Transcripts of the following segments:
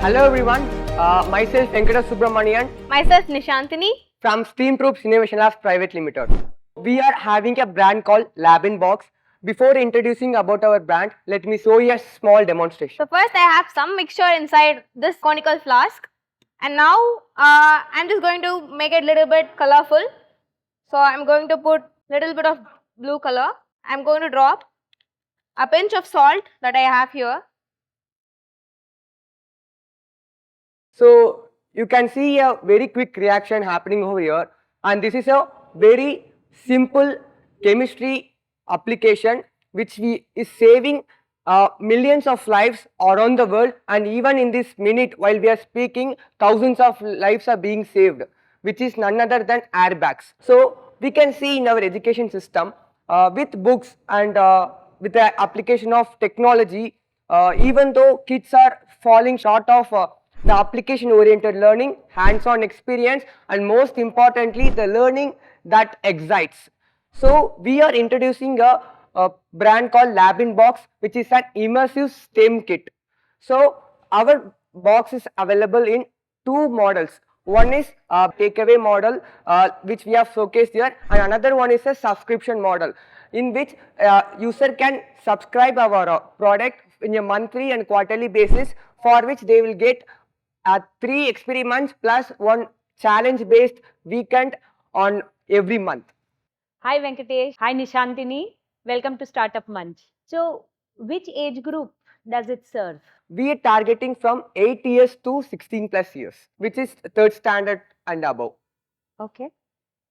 Hello everyone, myself Venkata Subramanian Myself Nishantini. from Steamproofs Innovation Labs Private Limited. We are having a brand called LabNBox. Before introducing about our brand, let me show you a small demonstration. So first I have some mixture inside this conical flask, and now I'm just going to make it a little bit colorful. So I'm going to put little bit of blue color. I'm going to drop a pinch of salt that I have here. So you can see a very quick reaction happening over here, and this is a very simple chemistry application which is saving millions of lives around the world, and even in this minute while we are speaking, thousands of lives are being saved, which is none other than airbags. So we can see in our education system with books and with the application of technology, even though kids are falling short of the application oriented learning, hands-on experience, and most importantly the learning that excites. So we are introducing a brand called LabNBox, which is an immersive STEM kit. So our box is available in two models. One is a takeaway model, which we have showcased here, and another one is a subscription model, in which user can subscribe our product in a monthly and quarterly basis, for which they will get 3 experiments plus 1 challenge based weekend on every month. Hi Venkatesh. Hi Nishantini. Welcome to Startup Manch. So, which age group does it serve? We are targeting from 8 years to 16 plus years, which is 3rd standard and above. Okay.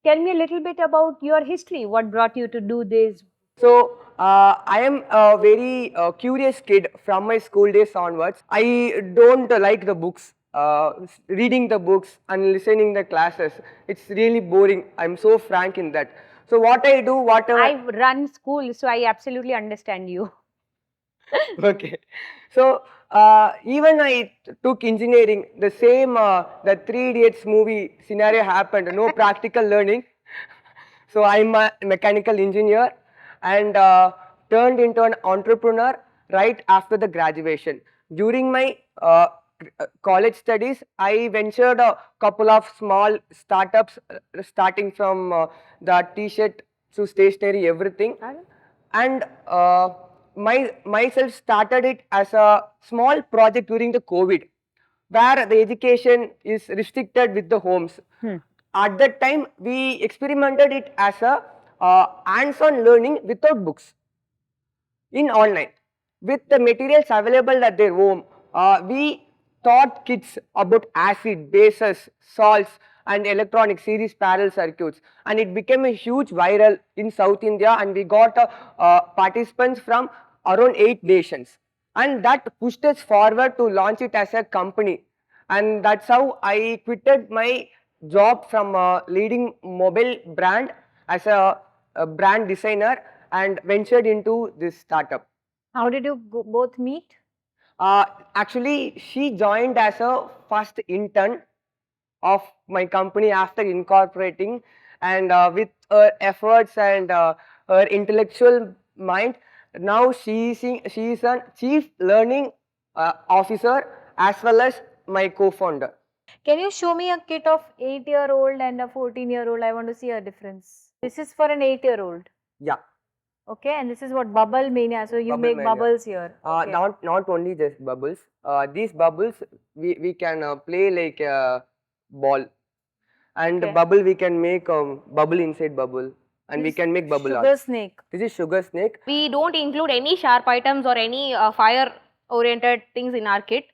Tell me a little bit about your history. What brought you to do this? So, I am a very curious kid from my school days onwards. I don't like the books, reading the books and listening the classes. It's really boring. I'm so frank in that. So what I do, whatever. I run school, so I absolutely understand you. Okay. So even I took engineering, the same, the 3 Idiots movie scenario happened, no practical learning. So I'm a mechanical engineer and turned into an entrepreneur right after the graduation. During my college studies, I ventured a couple of small startups, starting from the t-shirt to stationery, everything. And myself started it as a small project during the COVID, where the education is restricted with the homes. At that time, we experimented it as a hands-on learning without books, in online, with the materials available at their home. We taught kids about acid, bases, salts, and electronic series parallel circuits, and it became a huge viral in South India, and we got participants from around 8 nations, and that pushed us forward to launch it as a company. And that's how I quitted my job from a leading mobile brand as a brand designer and ventured into this startup. How did you both meet? Actually, she joined as a first intern of my company after incorporating, and with her efforts and her intellectual mind, now she is a chief learning officer as well as my co-founder. Can you show me a kit of 8-year-old and a 14-year-old? I want to see a difference. This is for an 8-year-old. Yeah. Okay, and this is what Bubble Mania. So you Bubble make Mania. bubbles here. Okay. Not only just bubbles. These bubbles we can play like a ball, and Okay. bubble we can make bubble inside bubble, and we can make bubble Sugar art. snake. This is sugar snake. We don't include any sharp items or any fire oriented things in our kit.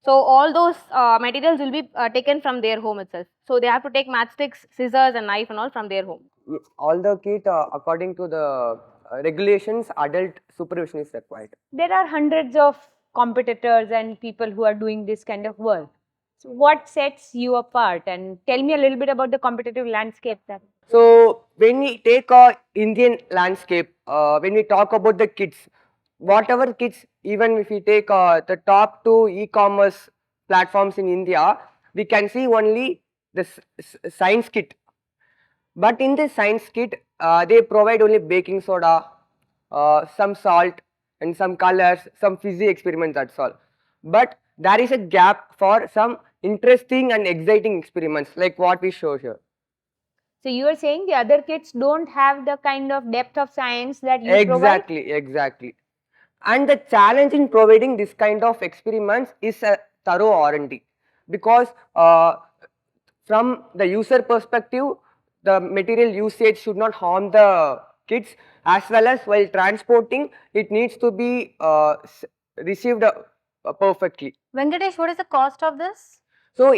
So all those materials will be taken from their home itself. So they have to take matchsticks, scissors and knife and all from their home. All the kit according to the regulations, adult supervision is required. There are hundreds of competitors and people who are doing this kind of work. So what sets you apart? And tell me a little bit about the competitive landscape. So when we take a Indian landscape, when we talk about the kits, whatever kits, even if we take the top 2 e-commerce platforms in India, we can see only the science kit. But in this science kit, they provide only baking soda, some salt, and some colors, some fizzy experiments, that's all. But there is a gap for some interesting and exciting experiments like what we show here. So you are saying the other kids don't have the kind of depth of science that you provide? Exactly. And the challenge in providing this kind of experiments is a thorough R&D, because from the user perspective, the material usage should not harm the kids, as well as while transporting, it needs to be received perfectly. Venkatesh, what is the cost of this? So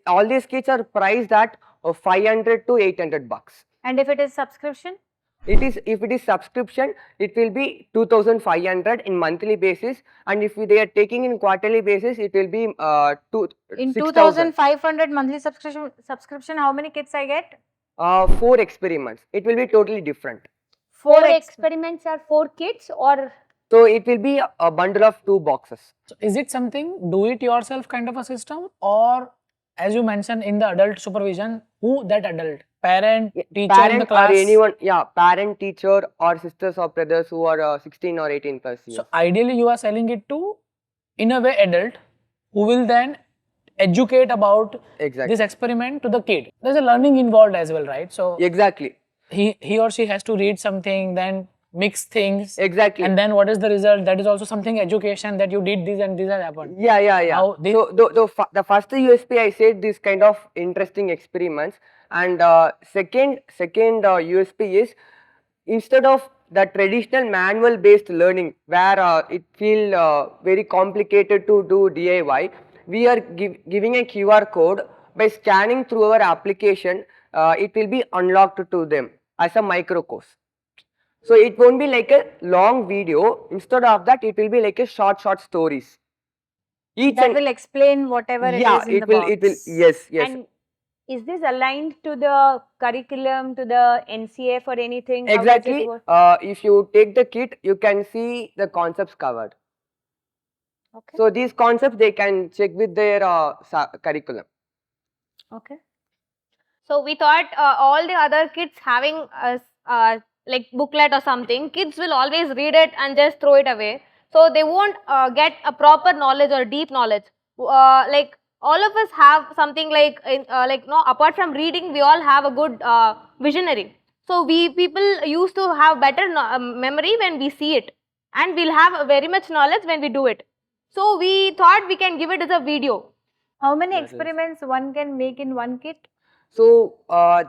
all these kits are priced at 500 to 800 bucks. And if it is subscription? If it is subscription, it will be 2,500 in monthly basis, and if they are taking in quarterly basis, it will be In 6,000. 2,500 monthly subscription, how many kits I get? 4 experiments. It will be totally different. Four experiments are 4 kids, or So it will be a bundle of 2 boxes. So is it something do-it-yourself kind of a system, or as you mentioned in the adult supervision, who that adult? Parent, teacher in the Parent class? or anyone, parent, teacher, or sisters or brothers who are 16 or 18 plus years. So ideally you are selling it to, in a way, adult who will then educate about Exactly. this experiment to the kid. There's a learning involved as well, right? So Exactly. he or she has to read something, then mix things, Exactly. and then what is the result? That is also something education, that you did this and this has happened. Yeah. How they- So the first USP I said this kind of interesting experiments, and second USP is, instead of the traditional manual based learning where it feel very complicated to do DIY, we are giving a QR code. By scanning through our application, it will be unlocked to them as a micro course. So it won't be like a long video. Instead of that, it will be like a short stories. Each That and will explain whatever it is in the box. it will, yes. and is this aligned to the curriculum, to the NCF or anything? How does it Exactly. work? If you take the kit, you can see the concepts covered. Okay. So these concepts they can check with their curriculum. Okay. So we thought all the other kids having like booklet or something, kids will always read it and just throw it away. So they won't get a proper knowledge or deep knowledge. Like all of us have something like apart from reading, we all have a good visionary. So people used to have better memory when we see it, and we'll have very much knowledge when we do it. So we thought we can give it as a video. How many That is- experiments one can make in one kit? So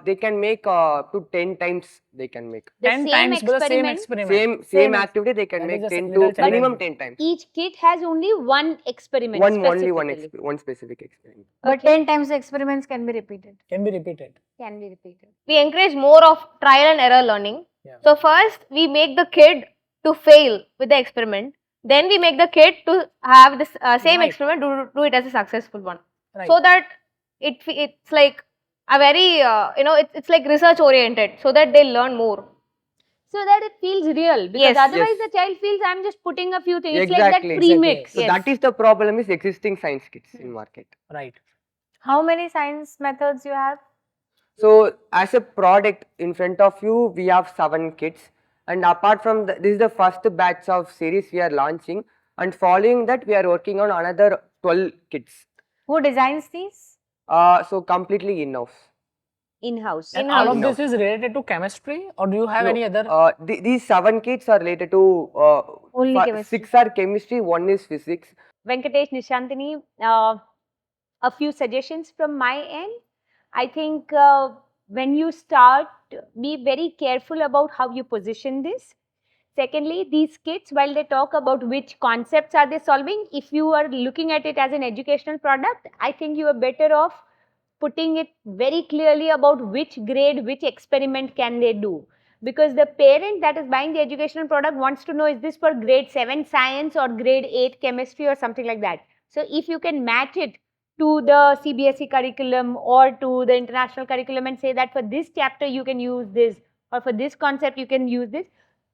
they can make up to 10 times. They can make The 10 same times but the same experiment, experiment. same activity. They can That make is a 10 little to minimum challenging. 10 times. each kit has only one experiment. Only specifically. one specific experiment. But Okay. 10 times the experiments can be repeated. Can be repeated. Can be repeated. We encourage more of trial and error learning. Yeah. So first we make the kid to fail with the experiment. Then we make the kid to have this same Right. experiment, do it as a successful one. Right. So that it's like a very it's like research oriented, so that they learn more. So that it feels real, because Yes. otherwise Yes. the child feels I'm just putting a few things. It's Exactly, like that premix. So Yes. that is the problem is existing science kits in market. Right. How many science methods you have? So as a product in front of you, we have 7 kits, and apart from this is the first batch of series we are launching, and following that we are working on another 12 kits. Who designs these? So completely in-house. In-house. And In-house. all of this is related to chemistry, or do you have No, any other? These 7 kits are related to Only chemistry. 6 are chemistry, 1 is physics. Venkatesh, Nishantini, a few suggestions from my end. I think when you start, be very careful about how you position this. Secondly, these kits, while they talk about which concepts are they solving, if you are looking at it as an educational product, I think you are better off putting it very clearly about which grade, which experiment can they do. Because the parent that is buying the educational product wants to know, is this for grade 7 science or grade 8 chemistry or something like that. So if you can match it to the CBSE curriculum or to the international curriculum and say that for this chapter you can use this, or for this concept you can use this,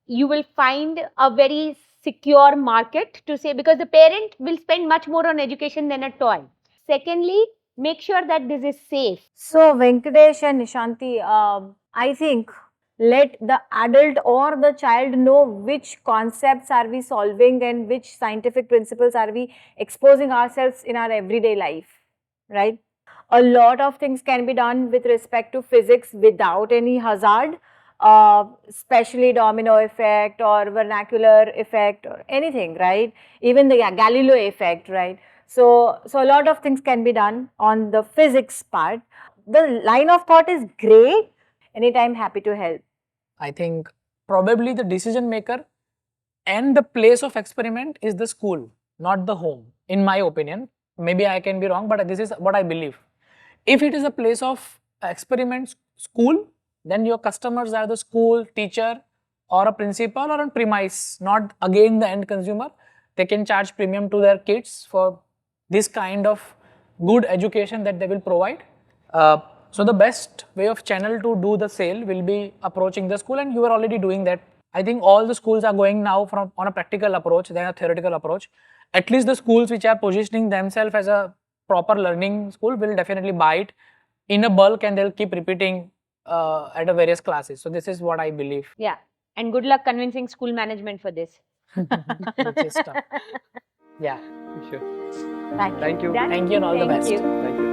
you will find a very secure market to say, because the parent will spend much more on education than a toy. Secondly, make sure that this is safe. So Venkatesh and Nishanti, I think let the adult or the child know which concepts are we solving and which scientific principles are we exposing ourselves in our everyday life, right? A lot of things can be done with respect to physics without any hazard, especially domino effect or vernacular effect or anything, right? Even the Galileo effect, right? So a lot of things can be done on the physics part. The line of thought is great. Anytime happy to help. I think probably the decision maker and the place of experiment is the school, not the home, in my opinion. Maybe I can be wrong, but this is what I believe. If it is a place of experiment, school, then your customers are the school, teacher, or a principal, or a premise, not again the end consumer. They can charge premium to their kids for this kind of good education that they will provide. So the best way of channel to do the sale will be approaching the school, and you are already doing that. I think all the schools are going now from on a practical approach than a theoretical approach. At least the schools which are positioning themselves as a proper learning school will definitely buy it in a bulk, and they'll keep repeating at a various classes. So this is what I believe. Yeah. And good luck convincing school management for this. Which is tough. Yeah. Sure. Thank you. Thank you. Done? Thank you and all the Thank best. you. Thank you.